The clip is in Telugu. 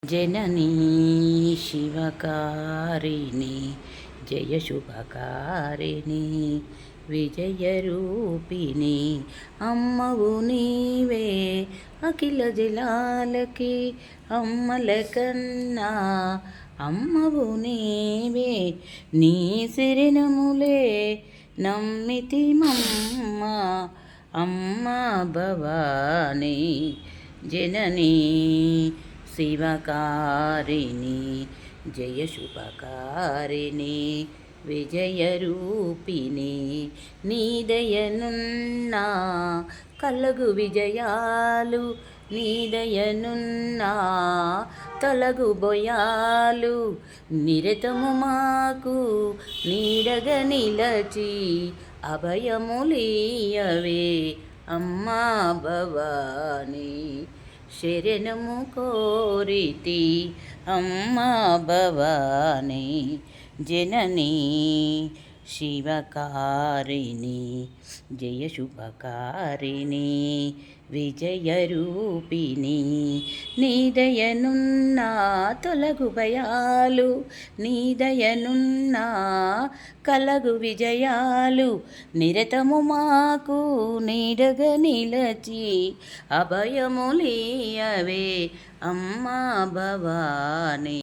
జననీ శివకారిణి జయ శుభకారిణి విజయరూపిణి అమ్మవు నీవే అఖిల జలాలకి అమ్మల కన్నా అమ్మవు నీవే నీ శరణములే నమ్మితి మమ్మ అమ్మ భవాని జననీ శివకారిణి జయ శుభకారిణి విజయరూపిణి నీదయనున్నా కలగు విజయాలు నీదయనున్నా తొలగు బొయాలు నిరతము మాకు నీడగా నిలచి అభయములీయవే అమ్మా భవాని శరణము కోరితి అమ్మా భవాని జననీ శివకారిణి జయ శుభకారిణి విజయరూపిణి నీదయనున్నా తొలగు భయాలు నీదయనున్నా కలగు విజయాలు నిరతము మాకు నీడగా నిలచి అభయములీయవే అమ్మా భవాని